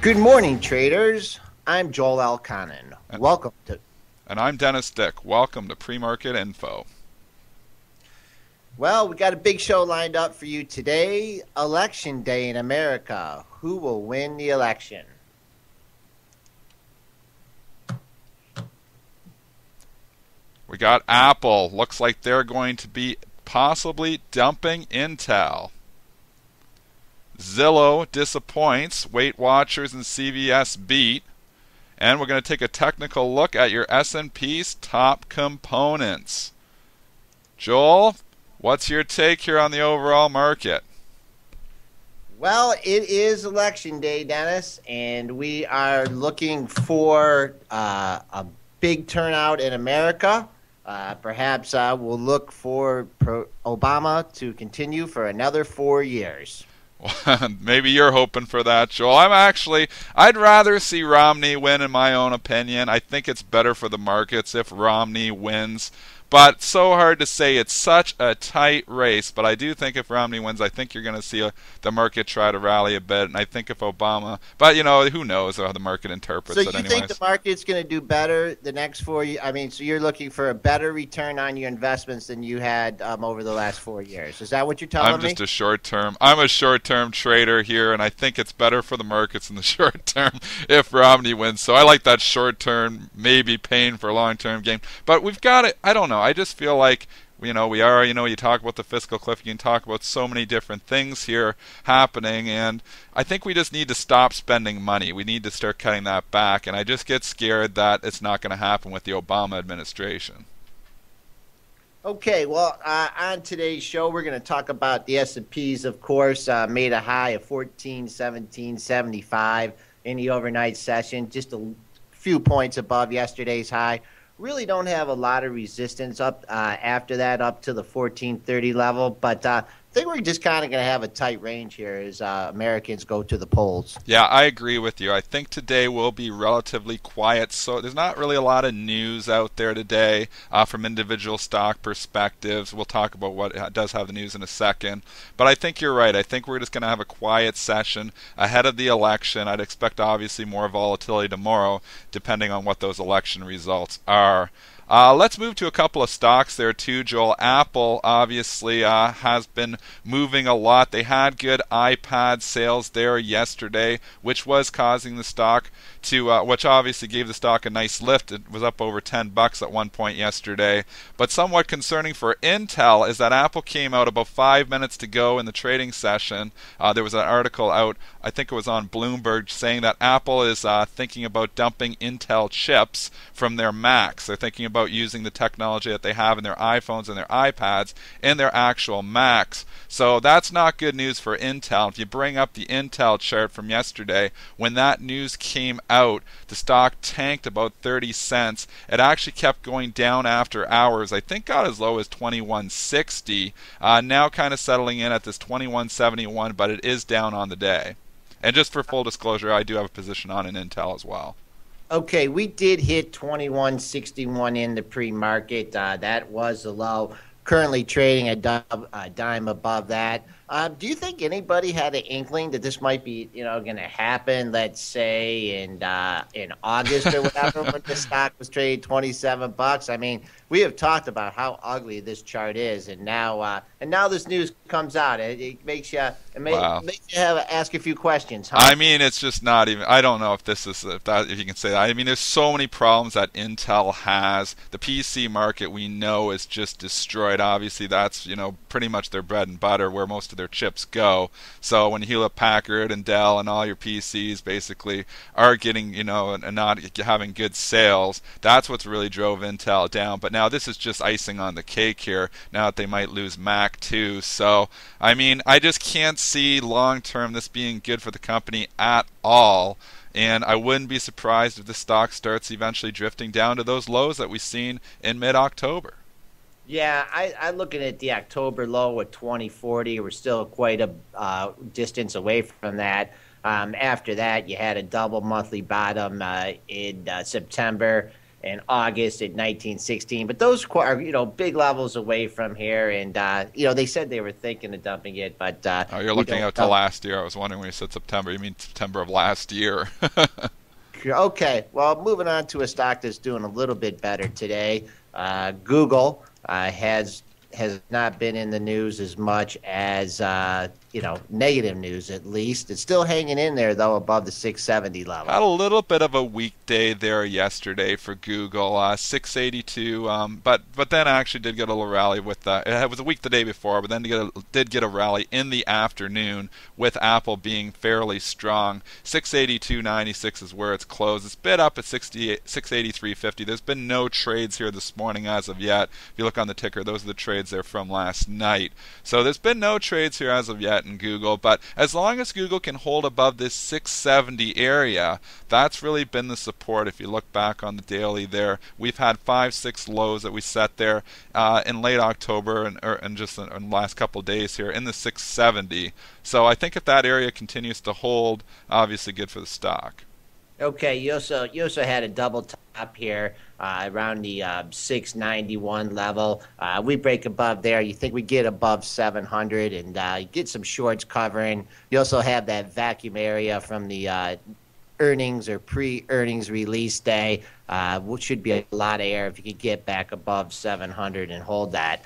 Good morning, traders. I'm Joel Elconin. Welcome to. And I'm Dennis Dick. Welcome to Pre-Market Info. Well, we got a big show lined up for you today. Election Day in America. Who will win the election? We got Apple. Looks like they're going to be possibly dumping Intel. Zillow disappoints. Weight Watchers and CVS beat. And we're going to take a technical look at your S&P's top components. Joel, what's your take here on the overall market? Well, it is Election Day, Dennis, and we are looking for a big turnout in America. Perhaps we'll look for Obama to continue for another 4 years. Maybe you're hoping for that, Joel. I'd rather see Romney win, in my own opinion. I think it's better for the markets if Romney wins. But so hard to say. It's such a tight race. But I do think if Romney wins, I think you're going to see the market try to rally a bit. And I think if Obama, but who knows how the market interprets it anyways. So you anyways. think the market's going to do better the next 4 years? I mean, so you're looking for a better return on your investments than you had over the last 4 years. Is that what you're telling me? I'm a short-term trader here, and I think it's better for the markets in the short term if Romney wins. So I like that short-term, maybe paying for a long-term gain. But we've got it. I don't know. I just feel like you talk about the fiscal cliff, you can talk about so many different things here happening, and I think we just need to stop spending money. We need to start cutting that back, and I just get scared that it's not going to happen with the Obama administration. Okay, well, on today's show, we're going to talk about the S&Ps, of course, made a high of 1417.75 in the overnight session, just a few points above yesterday's high. Really don't have a lot of resistance up after that, up to the 1430 level. But I think we're just kind of going to have a tight range here as Americans go to the polls. Yeah, I agree with you. I think today will be relatively quiet. So there's not really a lot of news out there today from individual stock perspectives. We'll talk about what does have the news in a second. But I think you're right. I think we're just going to have a quiet session ahead of the election. I'd expect obviously more volatility tomorrow, depending on what those election results are. Let's move to a couple of stocks there too, Joel. Apple obviously has been moving a lot. They had good iPad sales there yesterday, which was causing the stock to, which obviously gave the stock a nice lift. It was up over $10 at one point yesterday. But somewhat concerning for Intel is that Apple came out about 5 minutes to go in the trading session. There was an article out, I think it was on Bloomberg, saying that Apple is thinking about dumping Intel chips from their Macs. They're thinking about using the technology that they have in their iPhones and their iPads in their actual Macs. So that's not good news for Intel. If you bring up the Intel chart from yesterday, when that news came out, the stock tanked about 30 cents. It actually kept going down after hours. I think got as low as 21.60. Now kind of settling in at this 21.71, but it is down on the day. And just for full disclosure, I do have a position on an Intel as well. Okay, we did hit 21.61 in the pre-market. That was the low. Currently trading a dime above that. Do you think anybody had an inkling that this might be, going to happen? Let's say in August or whatever, when the stock was trading $27. I mean, we have talked about how ugly this chart is, and now this news comes out. It makes you ask a few questions. Huh? I mean, it's just not even. I don't know if you can say that. I mean, there's so many problems that Intel has. The PC market we know is just destroyed. Obviously, that's pretty much their bread and butter, where most of their chips go. So when Hewlett Packard and Dell and all your PCs basically are getting, and not having good sales, that's what's really drove Intel down. But now this is just icing on the cake here, now that they might lose Mac too. So, I mean, I just can't see long term this being good for the company at all. And I wouldn't be surprised if the stock starts eventually drifting down to those lows that we've seen in mid-October. Yeah, I'm looking at the October low at 2040. We're still quite a distance away from that. After that, you had a double monthly bottom in September, in August at 1916. But those are, big levels away from here. And, they said they were thinking of dumping it, but Oh, you're we looking don't out to know. last year. I was wondering when you said September. You mean September of last year? Okay, well, moving on to a stock that's doing a little bit better today. Google has not been in the news as much as negative news. At least it's still hanging in there though, above the 670 Had level. a little bit of a weak day there yesterday for Google, 682. But then actually did get a little rally with. It was a week the day before, but then did get a rally in the afternoon with Apple being fairly strong. 682.96 is where it's closed. It's bid up at 683.50. There's been no trades here this morning as of yet. If you look on the ticker, those are the trades there from last night. So there's been no trades here as of yet in Google. But as long as Google can hold above this 670 area, that's really been the support. If you look back on the daily there, we've had 5-6 lows that we set there in late October and just in the last couple of days here in the 670. So I think if that area continues to hold, obviously good for the stock. Okay, you also had a double top here around the 691 level. We break above there. You think we get above 700 and you get some shorts covering. You also have that vacuum area from the earnings or pre-earnings release day, which should be a lot of air if you could get back above 700 and hold that.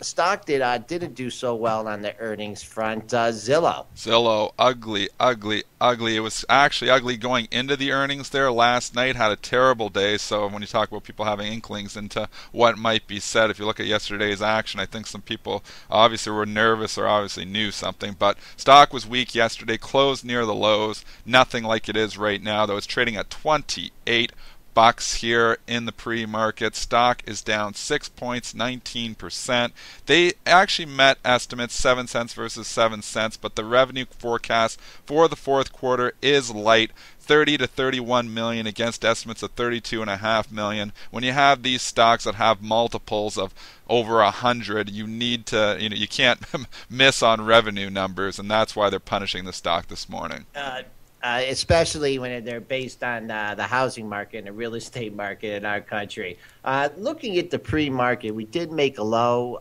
Stock didn't do so well on the earnings front. Zillow. Zillow, ugly, ugly, ugly. It was actually ugly going into the earnings there last night. Had a terrible day. So when you talk about people having inklings into what might be said, if you look at yesterday's action, I think some people obviously were nervous or obviously knew something. But stock was weak yesterday, closed near the lows. Nothing like it is right now, though. It's trading at 28 bucks here in the pre-market. Stock is down 6 points, 19%. They actually met estimates 7 cents versus 7 cents, but the revenue forecast for the fourth quarter is light. 30 to 31 million against estimates of 32.5 million. When you have these stocks that have multiples of over 100, you need to, you can't miss on revenue numbers, and that's why they're punishing the stock this morning. Especially when they're based on the housing market and the real estate market in our country. Looking at the pre-market, we did make a low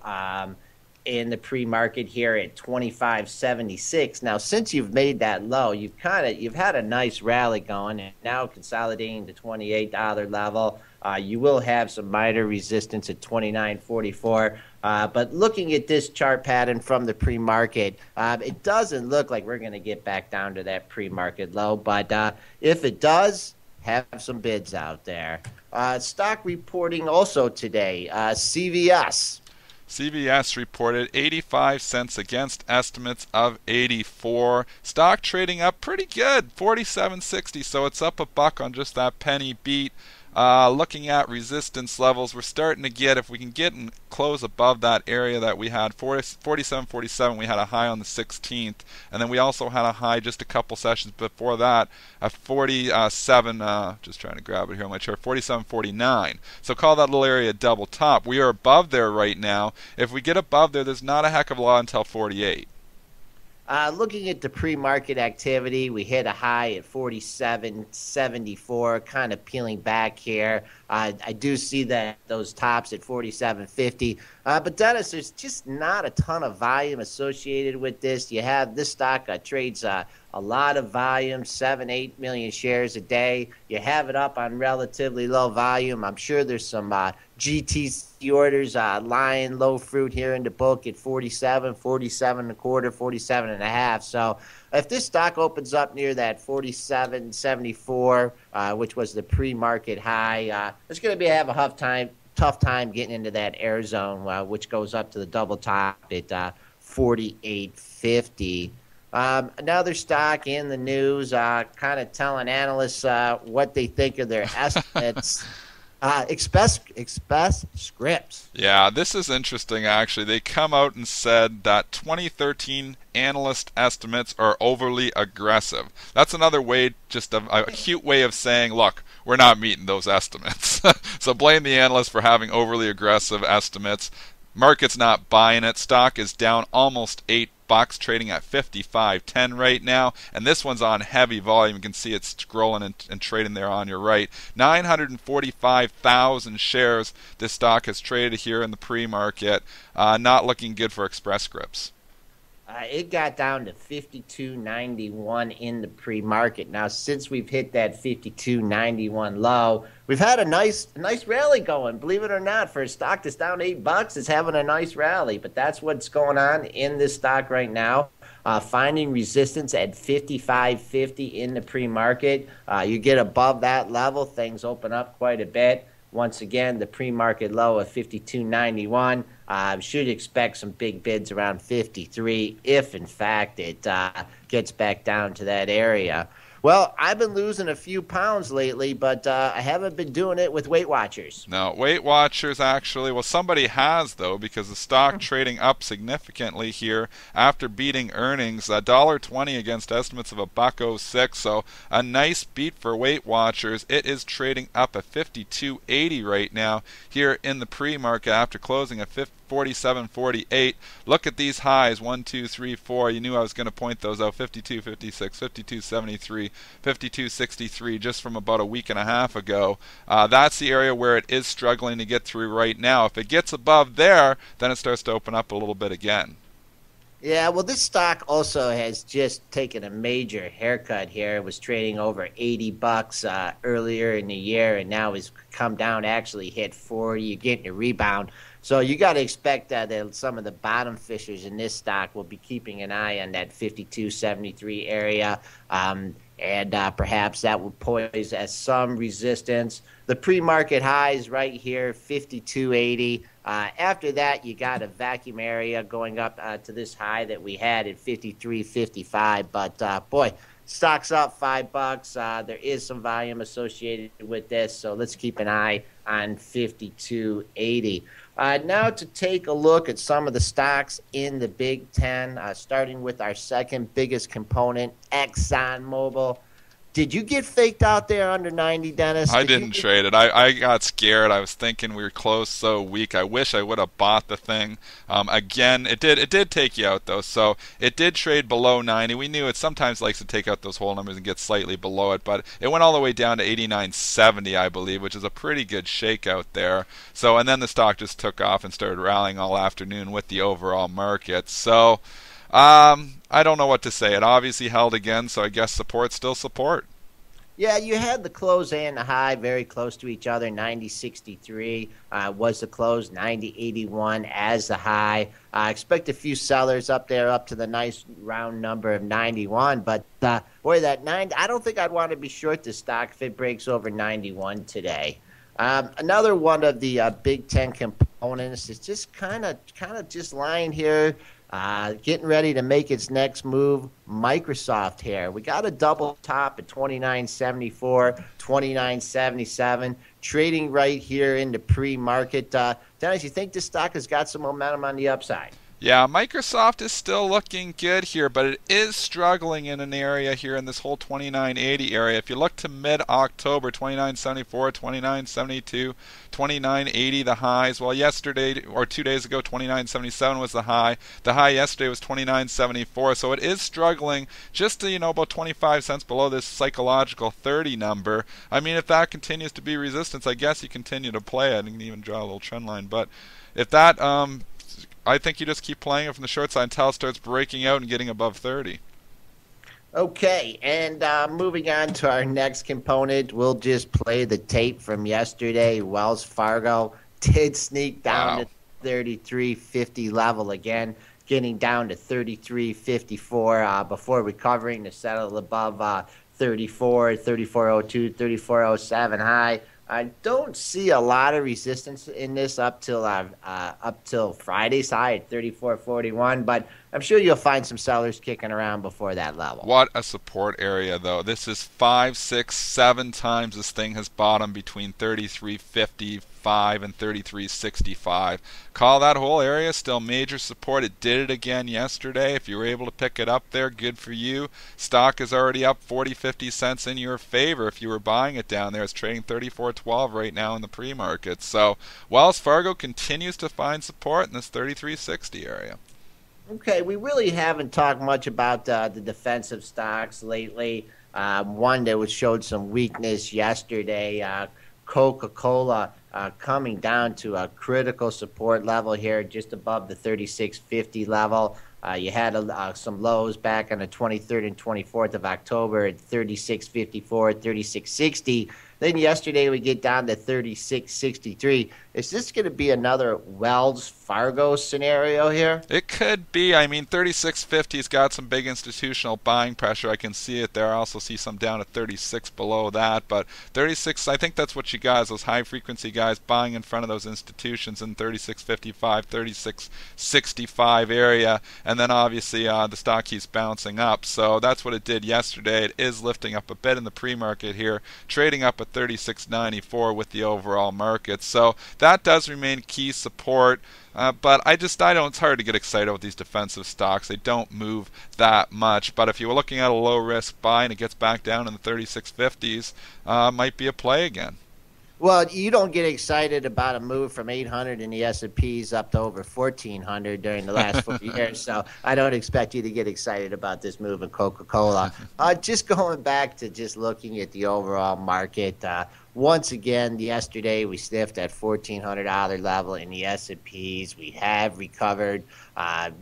in the pre-market here at 25.76. Now, since you've made that low, you've had a nice rally going, and now consolidating the $28 level. You will have some minor resistance at 29.44. But looking at this chart pattern from the pre-market, it doesn't look like we're going to get back down to that pre-market low. But if it does, have some bids out there. Stock reporting also today. CVS. CVS reported 85 cents against estimates of 84. Stock trading up pretty good, 47.60, so it's up a buck on just that penny beat. Looking at resistance levels, we're starting to get, if we can get and close above that area that we had, 47.47, we had a high on the 16th, and then we also had a high just a couple sessions before that at 47, just trying to grab it here on my chart, 47.49. So call that little area a double top. We are above there right now. If we get above there, there's not a heck of a lot until 48. Looking at the pre-market activity, we hit a high at 47.74, kind of peeling back here. I do see that those tops at 47.50. But Dennis, there's just not a ton of volume associated with this. You have this stock trades a lot of volume, 7-8 million shares a day. You have it up on relatively low volume. I'm sure there's some GTC orders lying low fruit here in the book at 47, 47 and a quarter, 47 and a half. So if this stock opens up near that 47.74, which was the pre-market high, it's going to have a tough time getting into that air zone, which goes up to the double top at 48.50. Another stock in the news, kind of telling analysts what they think of their estimates. Express Scripts. Yeah, this is interesting actually. They come out and said that 2013 analyst estimates are overly aggressive. That's another way, just a cute way of saying, look, we're not meeting those estimates. So blame the analysts for having overly aggressive estimates. Market's not buying it. Stock is down almost $8 bucks, trading at 55.10 right now, and this one's on heavy volume. You can see it's scrolling and trading there on your right. 945,000 shares this stock has traded here in the pre-market. Not looking good for Express Scripts. It got down to 52.91 in the pre-market. Now, since we've hit that 52.91 low, we've had a nice rally going. Believe it or not, for a stock that's down $8, it's having a nice rally. But that's what's going on in this stock right now. Finding resistance at 55.50 in the pre-market. You get above that level, things open up quite a bit. Once again, the pre-market low of 52.91. Should expect some big bids around 53 if, in fact, it gets back down to that area. Well, I've been losing a few pounds lately, but I haven't been doing it with Weight Watchers. No, Weight Watchers actually, well, somebody has, though, because the stock trading up significantly here after beating earnings, $1.20 against estimates of $1.06, so a nice beat for Weight Watchers. It is trading up at 52.80 right now here in the pre-market after closing at 47.48. Look at these highs, 1, 2, 3, 4. You knew I was going to point those out. 52.56, 52.73, 52.63 just from about a week and a half ago. That's the area where it is struggling to get through right now. If it gets above there, then it starts to open up a little bit again. Yeah, well, this stock also has just taken a major haircut here. It was trading over $80 earlier in the year, and now has come down, actually hit 40. You're getting a rebound. So you got to expect that some of the bottom fishers in this stock will be keeping an eye on that 52.73 area, and perhaps that will poise as some resistance. The pre-market highs right here, 52.80. After that, you got a vacuum area going up to this high that we had at 53.55. But boy, stock's up $5. There is some volume associated with this, so let's keep an eye on 52.80. Now to take a look at some of the stocks in the Big Ten, starting with our second biggest component, ExxonMobil. Did you get faked out there under 90, Dennis? I didn't trade it. I got scared. I was thinking we were close so weak. I wish I would have bought the thing. Again, it did take you out, though. So it did trade below 90. We knew it sometimes likes to take out those whole numbers and get slightly below it, but it went all the way down to 89.70, I believe, which is a pretty good shake out there. So, and then the stock just took off and started rallying all afternoon with the overall market. So I don't know what to say. It obviously held again, so I guess support's still support. Yeah, you had the close and the high very close to each other. 90.63 was the close, 90.81 as the high. I expect a few sellers up there up to the nice round number of 91. But, boy, that 90, I don't think I'd want to be short this stock if it breaks over 91 today. Another one of the Big Ten components is just kind of just lying here, getting ready to make its next move. Microsoft here. We got a double top at 29.74, 29.77, trading right here in the pre-market. Dennis, you think this stock has got some momentum on the upside? Yeah, Microsoft is still looking good here, but it is struggling in an area here in this whole 29.80 area. If you look to mid-October, 29.74, 29.72, 29.80 the highs. Well, yesterday or 2 days ago, 29.77 was the high. The high yesterday was 29.74, so it is struggling just to, about 25 cents below this psychological 30 number. I mean, if that continues to be resistance, I guess you continue to play it. You can even draw a little trend line, but if that I think you just keep playing it from the short side until it starts breaking out and getting above 30. Okay, and moving on to our next component, we'll just play the tape from yesterday. Wells Fargo did sneak down to 33.50 level again, getting down to 33.54 before recovering to settle above 34, 34.02, 34.07 high. I don't see a lot of resistance in this up till Friday's high at 34.41, but I'm sure you'll find some sellers kicking around before that level. What a support area, though. This is 5, 6, 7 times this thing has bottomed between 33.55 and 33.65. Call that whole area still major support. It did it again yesterday. If you were able to pick it up there, good for you. Stock is already up 40, 50 cents in your favor if you were buying it down there. It's trading 34.12 right now in the pre-market. So Wells Fargo continues to find support in this 33.60 area. Okay, we really haven't talked much about the defensive stocks lately. One that was showed some weakness yesterday. Coca-Cola coming down to a critical support level here, just above the 36.50 level. You had some lows back on the 23rd and 24th of October at 36.54, 36.60. Then yesterday we get down to 36.63. Is this going to be another Wells Fargo scenario here? It could be. I mean, 36.50's got some big institutional buying pressure. I can see it there. I also see some down at 36 below that. But 36, I think that's what you guys, those high frequency guys, buying in front of those institutions in 36.55, 36.65 area. And then obviously the stock keeps bouncing up. So that's what it did yesterday. It is lifting up a bit in the pre-market here, trading up at 36.94 with the overall market. So that does remain key support. But I don't, it's hard to get excited with these defensive stocks. They don't move that much. But if you were looking at a low risk buy and it gets back down in the 36.50s, might be a play again. Well, you don't get excited about a move from 800 in the S&Ps up to over 1,400 during the last 4 years, so I don't expect you to get excited about this move in Coca-Cola. Just going back to just looking at the overall market, once again, yesterday we sniffed at $1,400 level in the S&Ps. We have recovered.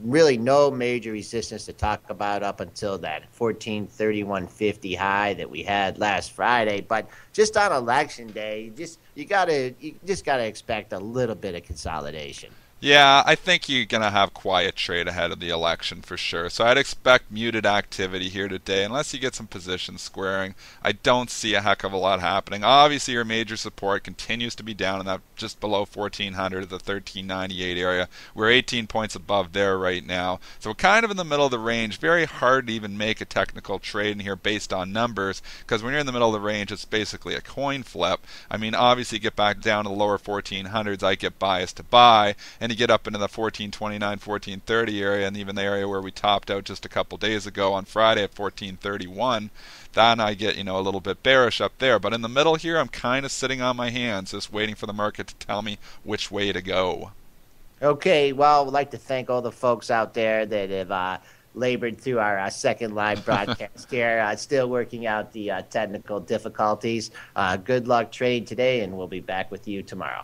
Really no major resistance to talk about up until that 1431.50 high that we had last Friday. But just on election day, you just gotta expect a little bit of consolidation. Yeah, I think you're going to have quiet trade ahead of the election for sure. So I'd expect muted activity here today unless you get some position squaring. I don't see a heck of a lot happening. Obviously, your major support continues to be down in that just below 1400 at the 1398 area. We're 18 points above there right now. So we're kind of in the middle of the range. Very hard to even make a technical trade in here based on numbers because when you're in the middle of the range, it's basically a coin flip. I mean, obviously, you get back down to the lower 1400s, I get biased to buy. And you get up into the 1429, 1430 area, and even the area where we topped out just a couple days ago on Friday at 1431, then I get, a little bit bearish up there. But in the middle here, I'm kind of sitting on my hands, just waiting for the market to tell me which way to go. Okay, well, I'd like to thank all the folks out there that have labored through our second live broadcast here, still working out the technical difficulties. Good luck trade today, and we'll be back with you tomorrow.